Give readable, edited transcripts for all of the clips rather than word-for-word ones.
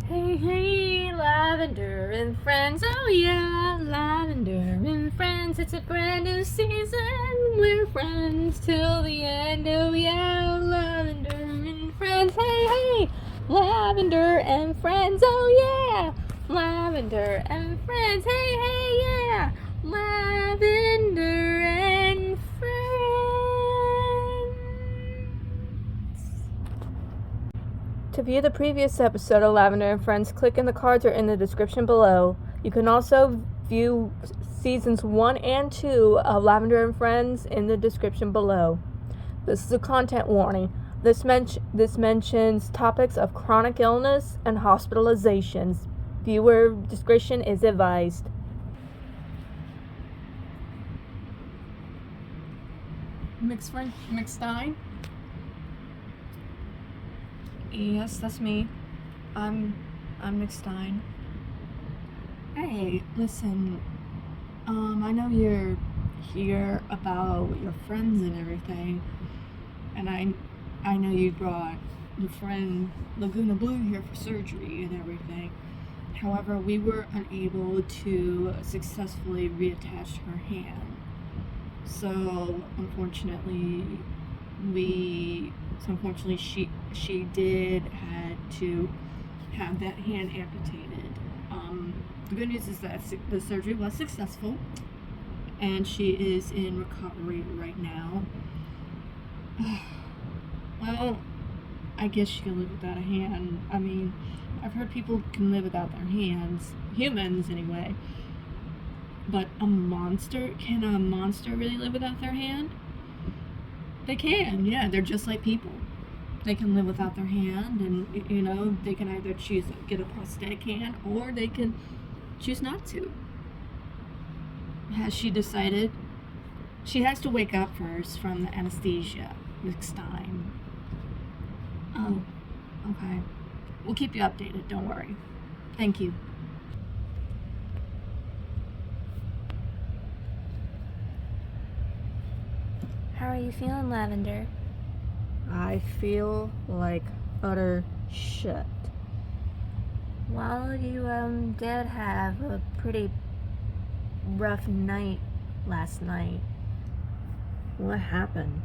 Hey, hey, Lavender and Friends, oh yeah, Lavender and Friends, it's a brand new season, we're friends till the end, oh yeah, Lavender and Friends, hey, hey, Lavender and Friends, oh yeah, Lavender and Friends, hey, hey, yeah, Lavender and Friends. To view the previous episode of Lavender and Friends, click in the cards or in the description below. You can also view seasons 1 and 2 of Lavender and Friends in the description below. This is a content warning. This mentions topics of chronic illness and hospitalizations. Viewer discretion is advised. McStein? Yes, that's me. I'm McStein. Hey, listen, I know you're here about your friends and everything, and I know you brought your friend Lagoona Blue here for surgery and everything. However, we were unable to successfully reattach her hand. So, unfortunately, she did had to have that hand amputated. The good news is that the surgery was successful, and she is in recovery right now. Well, I guess she can live without a hand. I mean, I've heard people can live without their hands, humans anyway. But can a monster really live without their hand? They can, yeah, they're just like people. They can live without their hand, and, they can either choose to get a prosthetic hand, or they can choose not to. Has she decided? She has to wake up first from the anesthesia next time. Oh, okay. We'll keep you updated, don't worry. Thank you. How are you feeling, Lavender? I feel like utter shit. Well, you did have a pretty rough night last night. What happened?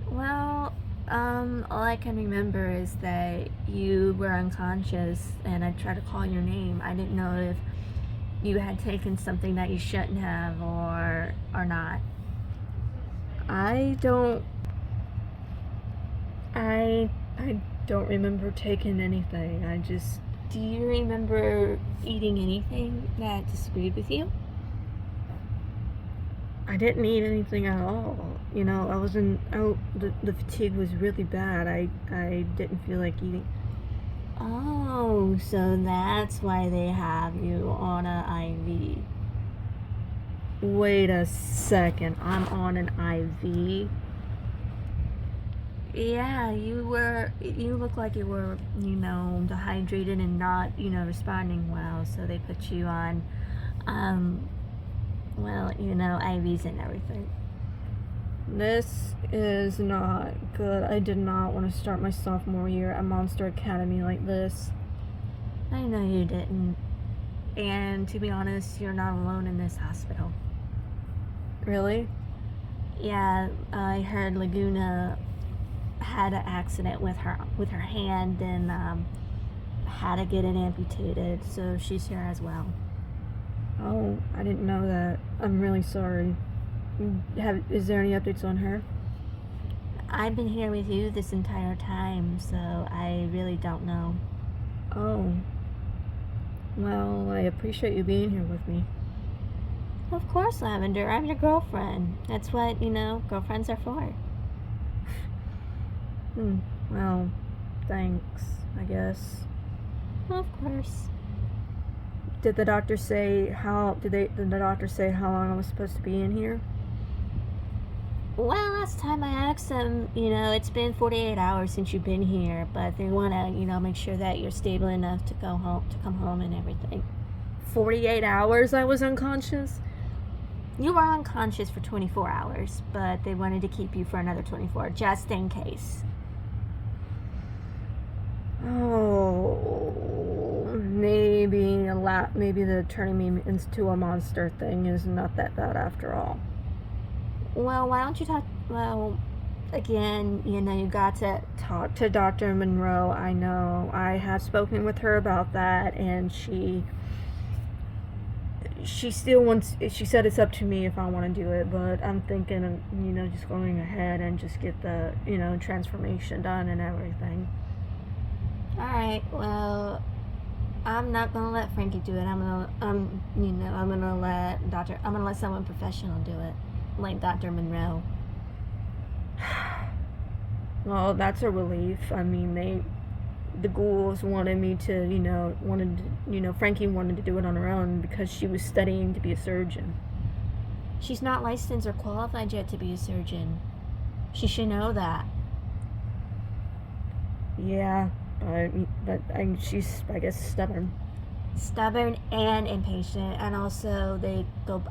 Well, all I can remember is that you were unconscious and I tried to call your name. I didn't know if you had taken something that you shouldn't have or not. I don't remember taking anything. Do you remember eating anything that disagreed with you? I didn't eat anything at all. The fatigue was really bad. I didn't feel like eating. Oh, so that's why they have you on an IV. Wait a second, I'm on an IV? Yeah, you look like you were, dehydrated and not, responding well, so they put you on, IVs and everything. This is not good. I did not want to start my sophomore year at Monster Academy like this. I know you didn't. And to be honest, you're not alone in this hospital. Really? Yeah, I heard Lagoona had an accident with her hand and had to get it amputated, so she's here as well. Oh, I didn't know that. I'm really sorry. Is there any updates on her? I've been here with you this entire time, so I really don't know. Oh. Well, I appreciate you being here with me. Of course, Lavender. I'm your girlfriend. That's what, girlfriends are for. Well, thanks, I guess. Of course. Did the doctor say how long I was supposed to be in here? Well, last time I asked them, it's been 48 hours since you've been here, but they want to, make sure that you're stable enough to come home and everything. 48 hours I was unconscious? You were unconscious for 24 hours, but they wanted to keep you for another 24, just in case. Oh. maybe the turning me into a monster thing is not that bad after all. Well, why don't you talk? Well, again, you got to talk to Dr. Monroe. I know I have spoken with her about that, and she still wants. She said it's up to me if I want to do it, but I'm thinking of just going ahead and just get the transformation done and everything. All right. Well, I'm not gonna let Frankie do it. I'm gonna let someone professional do it, like Dr. Monroe. Well, that's a relief. I mean, the ghouls wanted me to, Frankie wanted to do it on her own because she was studying to be a surgeon. She's not licensed or qualified yet to be a surgeon. She should know that. Yeah, but she's, I guess, stubborn. Stubborn and impatient, and also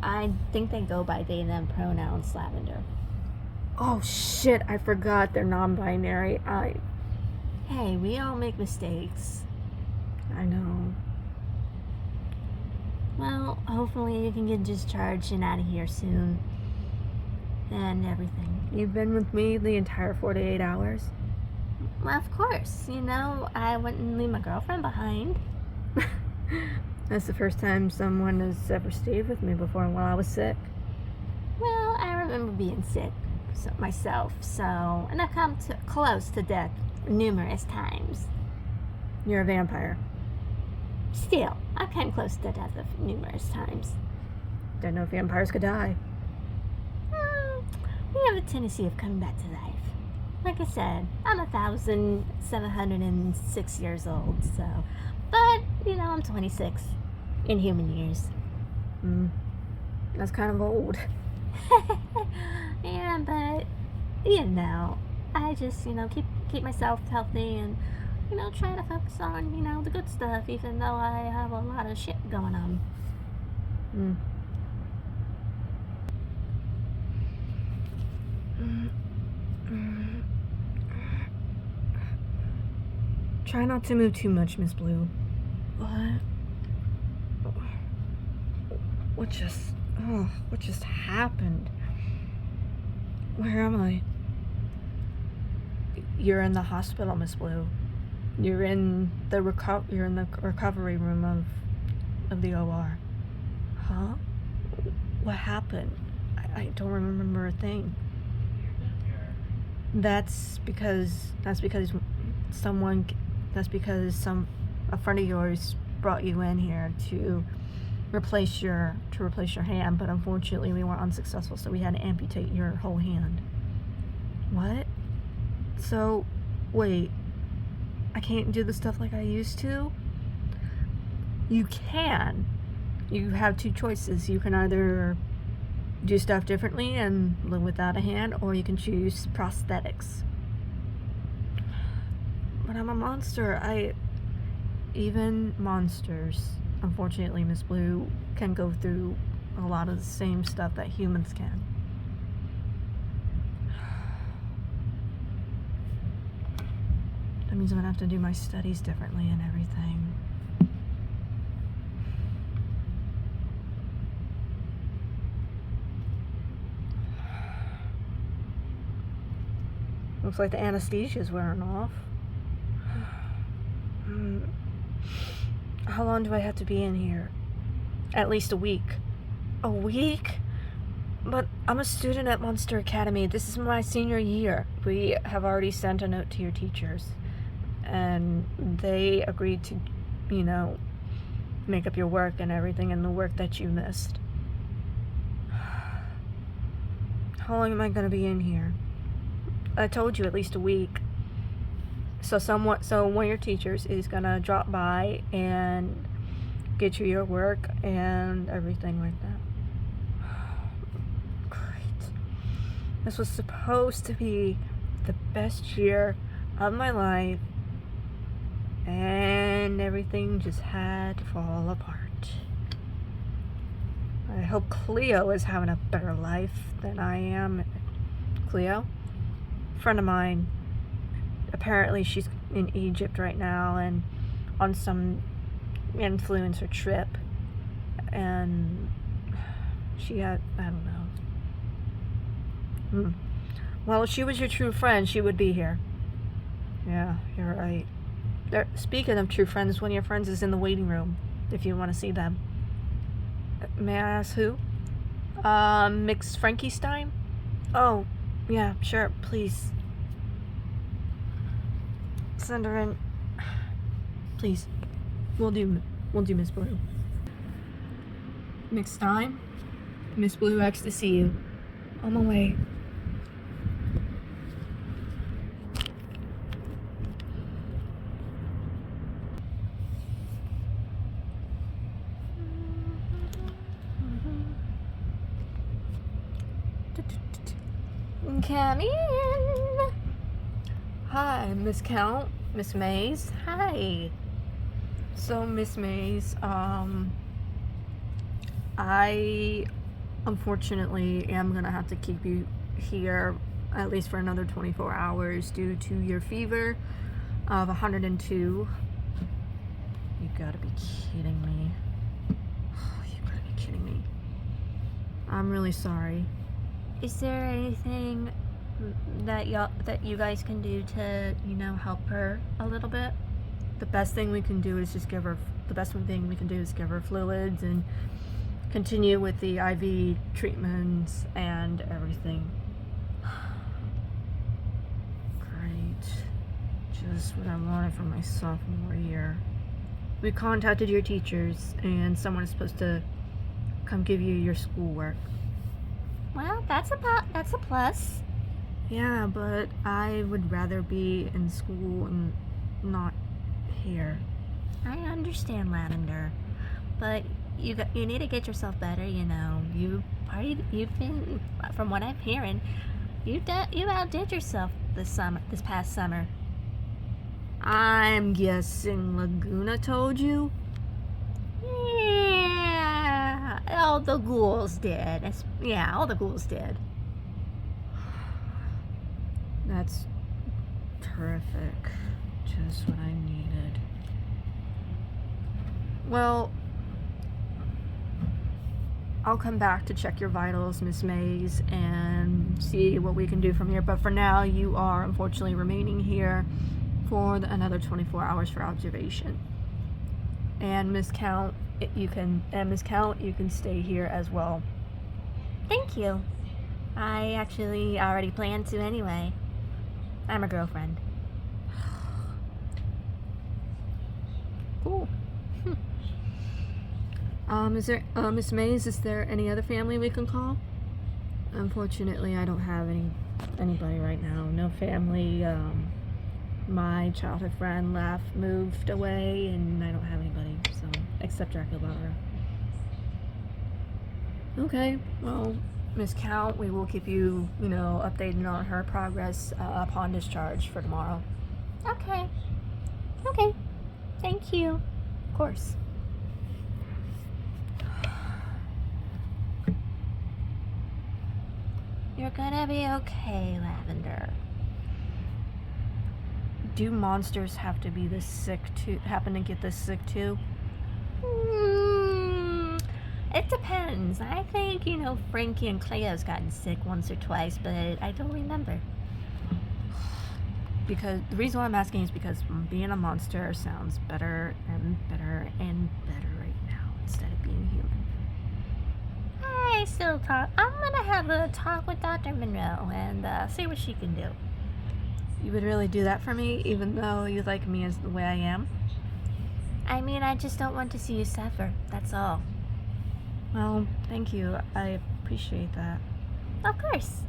I think they go by they them pronouns, Lavender. Oh shit, I forgot they're non-binary. Hey, we all make mistakes. I know. Well, hopefully you can get discharged and out of here soon. And everything. You've been with me the entire 48 hours? Well, of course. I wouldn't leave my girlfriend behind. That's the first time someone has ever stayed with me before while I was sick. Well, I remember being sick myself, and I've come close to death numerous times. You're a vampire. Still, I've come close to death numerous times. Didn't know vampires could die. We have a tendency of coming back to life. Like I said, I'm 1,706 years old, but, I'm 26 in human years. That's kind of old. Yeah, but, I just, keep myself healthy and, try to focus on, the good stuff, even though I have a lot of shit going on. Try not to move too much, Miss Blue. What? What just happened? Where am I? You're in the hospital, Miss Blue. You're in the recovery room of the OR. Huh? What happened? I don't remember a thing. That's because a friend of yours brought you in here to replace your hand, but unfortunately we were unsuccessful, so we had to amputate your whole hand. What? So, wait, I can't do the stuff like I used to? You can. You have two choices. You can either do stuff differently and live without a hand, or you can choose prosthetics. But I'm a monster. Even monsters, unfortunately, Miss Blue, can go through a lot of the same stuff that humans can. That means I'm gonna have to do my studies differently and everything. Looks like the anesthesia's wearing off. How long do I have to be in here? At least a week. A week? But I'm a student at Monster Academy. This is my senior year. We have already sent a note to your teachers. And they agreed to, make up your work and everything and the work that you missed. How long am I going to be in here? I told you at least a week. So one of your teachers is gonna drop by and get you your work and everything like that. Great. This was supposed to be the best year of my life, and everything just had to fall apart. I hope Cleo is having a better life than I am. Cleo? Friend of mine. Apparently she's in Egypt right now and on some influence her trip. And she had, I don't know. Well, if she was your true friend, she would be here. Yeah, you're right. Speaking of true friends, one of your friends is in the waiting room, if you want to see them. May I ask who? Mix Frankenstein? Oh, yeah, sure, please. Send her in. Please. We'll do Miss Blue. Mix Stein? Miss Blue X to see you. On my way. Come in. Hi, Miss Count, Miss Mays. Hi. So, Miss Mays, I unfortunately am gonna have to keep you here at least for another 24 hours due to your fever of 102. You gotta be kidding me. You gotta be kidding me. I'm really sorry. Is there anything that you guys can do to, help her a little bit? The best thing we can do is just give her fluids and continue with the IV treatments and everything. Great. Just what I wanted for my sophomore year. We contacted your teachers and someone is supposed to come give you your schoolwork. Well, that's a plus. Yeah, but I would rather be in school and not here. I understand, Lavender, but you need to get yourself better. You've been, from what I'm hearing, you outdid yourself this past summer. I'm guessing Lagoona told you. Yeah, all the ghouls did. All the ghouls did. That's terrific. Just what I needed. Well, I'll come back to check your vitals, Miss Mays, and see what we can do from here. But for now, you are unfortunately remaining here for another 24 hours for observation. And Miss Count, you can stay here as well. Thank you. I actually already planned to anyway. I'm her girlfriend. Cool. Is there, Miss Mays, is there any other family we can call? Unfortunately, I don't have anybody right now. No family. My childhood friend moved away, and I don't have anybody, so, except Dracula. Okay, well, Miss Count, we will keep you, updated on her progress upon discharge for tomorrow. Okay. Thank you. Of course. You're gonna be okay, Lavender. Do monsters have to be happen to get this sick too? It depends. I think, Frankie and Cleo's gotten sick once or twice, but I don't remember. Because the reason why I'm asking is because being a monster sounds better and better and better right now instead of being human. I'm gonna have a talk with Dr. Monroe and see what she can do. You would really do that for me, even though you like me as the way I am? I mean, I just don't want to see you suffer, that's all. Well, thank you. I appreciate that. Of course.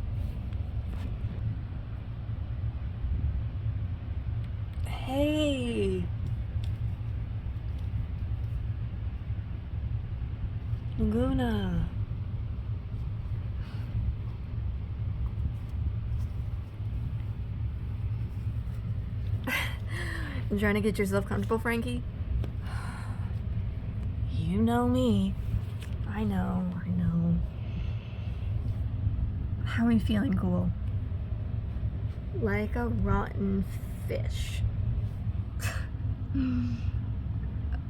Hey! Lagoona. You trying to get yourself comfortable, Frankie? You know me. I know. How are you feeling, Ghoul? Like a rotten fish.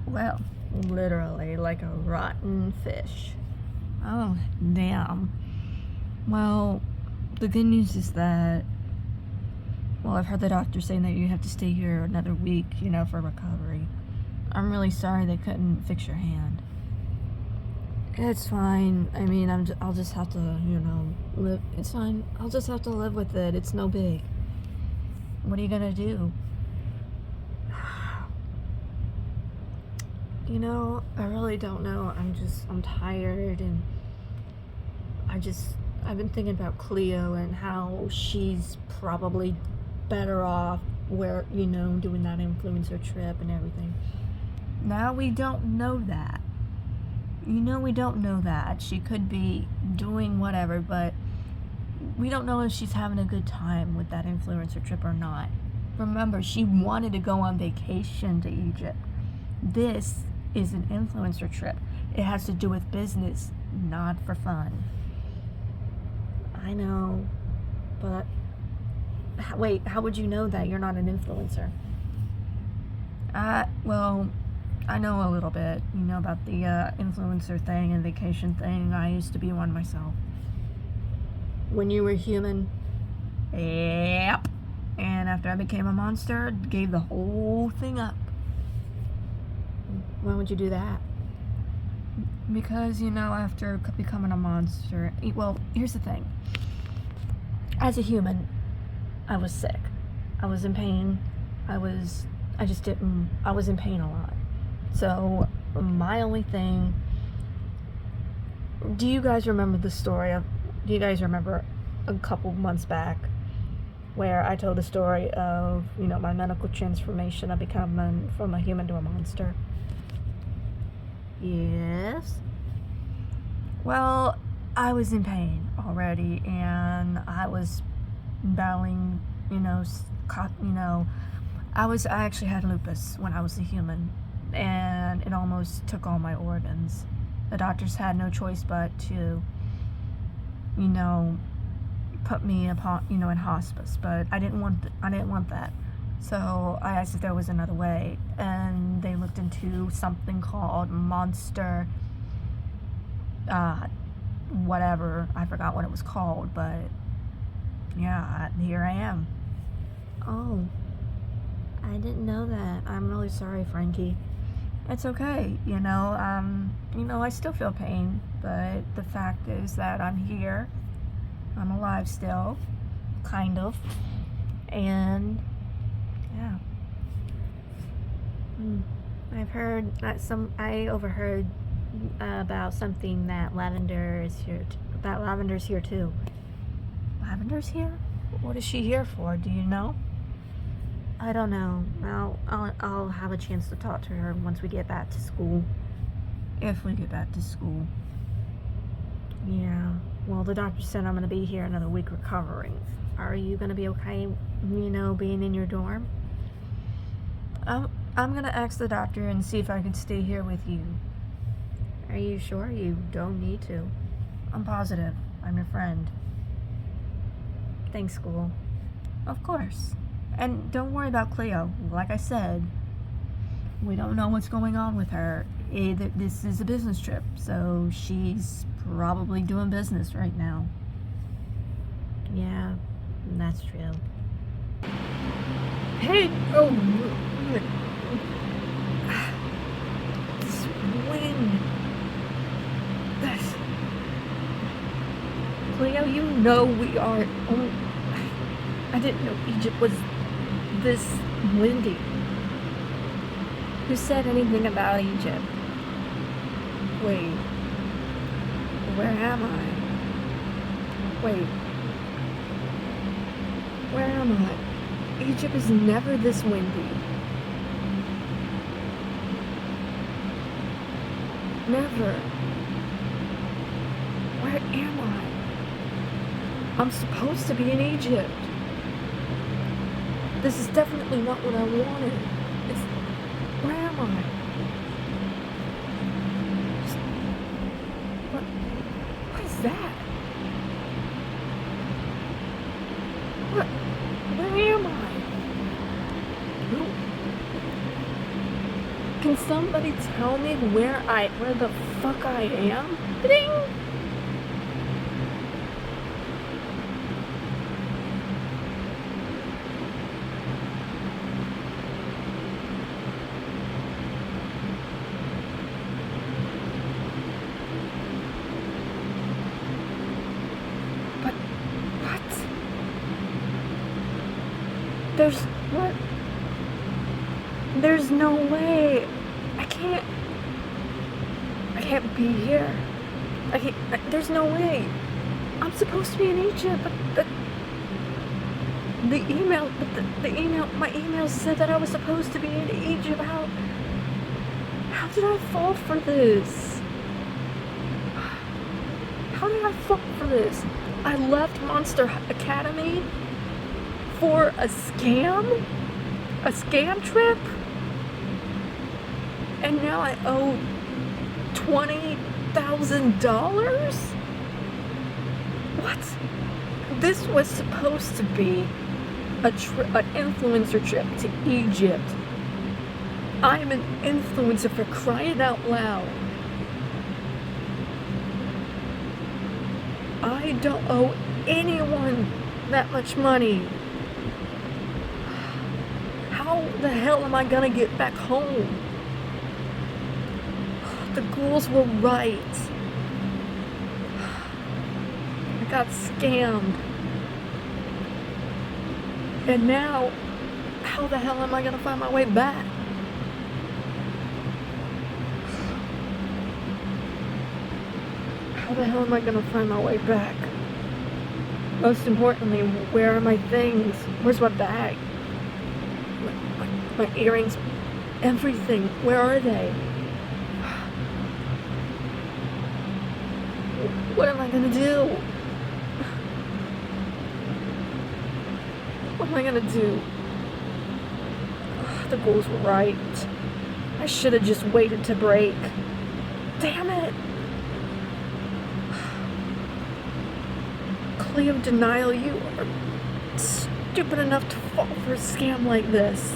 Well, Literally, like a rotten fish. Oh, damn. Well, the good news is that, well, I've heard the doctor saying that you have to stay here another week, for recovery. I'm really sorry they couldn't fix your hand. It's fine. I mean, I'll just have to, live. It's fine. I'll just have to live with it. It's no big. What are you gonna do? I really don't know. I'm tired, and I've been thinking about Cleo and how she's probably better off where, doing that influencer trip and everything. Now we don't know that. We don't know that. She could be doing whatever, but we don't know if she's having a good time with that influencer trip or not. Remember, she wanted to go on vacation to Egypt. This is an influencer trip. It has to do with business, not for fun. I know, but wait, how would you know that you're not an influencer? Well, I know a little bit, about the influencer thing and vacation thing. I used to be one myself. When you were human? Yep. And after I became a monster, gave the whole thing up. Why would you do that? Because, after becoming a monster, well, here's the thing. As a human, I was sick. I was in pain. I was in pain a lot. So, my only thing, do you guys remember a couple months back where I told the story of, my medical transformation of becoming from a human to a monster? Yes. Well, I was in pain already, and I was battling, I actually had lupus when I was a human, and it almost took all my organs. The doctors had no choice but to, put me upon, in hospice, but I didn't want that. So I asked if there was another way, and they looked into something called monster, whatever, I forgot what it was called, but yeah, here I am. Oh, I didn't know that. I'm really sorry, Frankie. It's okay, I still feel pain, but the fact is that I'm here, I'm alive still, kind of, and yeah. I overheard about something that Lavender's here too. Lavender's here? What is she here for? Do you know? I don't know. I'll have a chance to talk to her once we get back to school. If we get back to school. Yeah. Well, the doctor said I'm going to be here another week recovering. Are you going to be okay, being in your dorm? I'm going to ask the doctor and see if I can stay here with you. Are you sure you don't need to? I'm positive. I'm your friend. Thanks, school. Of course. And don't worry about Cleo. Like I said, we don't know what's going on with her. This is a business trip, so she's probably doing business right now. Yeah, that's true. Hey! Oh! This wind! Cleo, we are... I didn't know Egypt was this windy. Who said anything about Egypt? Wait. Where am I? Wait. Where am I? Egypt is never this windy. Never. Where am I? I'm supposed to be in Egypt. This is definitely not what I wanted. Where am I? What is that? Where am I? somebody tell me where the fuck I am? Ding! But what? There's no way. I can't be here. There's no way. I'm supposed to be in Egypt, but my email said that I was supposed to be in Egypt. How did I fall for this? How did I fall for this? I left Monster Academy for a scam? A scam trip? And now I owe $20,000? What? This was supposed to be an influencer trip to Egypt. I'm an influencer, for crying out loud. I don't owe anyone that much money. How the hell am I gonna get back home? The ghouls were right. I got scammed. And now, how the hell am I gonna find my way back? How the hell am I gonna find my way back? Most importantly, where are my things? Where's my bag? My earrings, everything. Where are they? What am I gonna do? What am I gonna do? The ghouls were right. I should have just waited to break. Damn it! Cleo, denial, you are stupid enough to fall for a scam like this.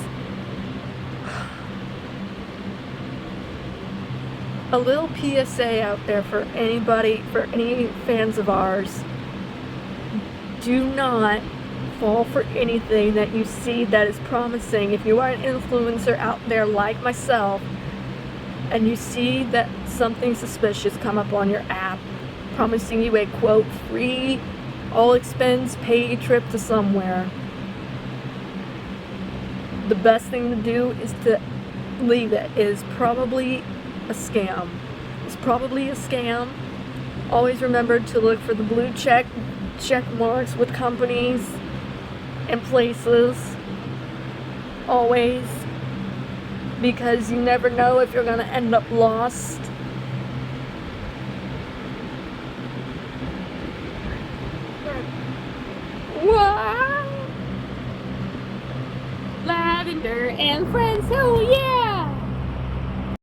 A little PSA out there for anybody, for any fans of ours. Do not fall for anything that you see that is promising. If you are an influencer out there like myself, and you see that something suspicious come up on your app, promising you a quote, free, all expense paid trip to somewhere, the best thing to do is to leave it. It is probably a scam. It's probably a scam. Always remember to look for the blue check marks with companies and places. Always. Because you never know if you're gonna end up lost. Wow. Lavender and Friends, oh yeah!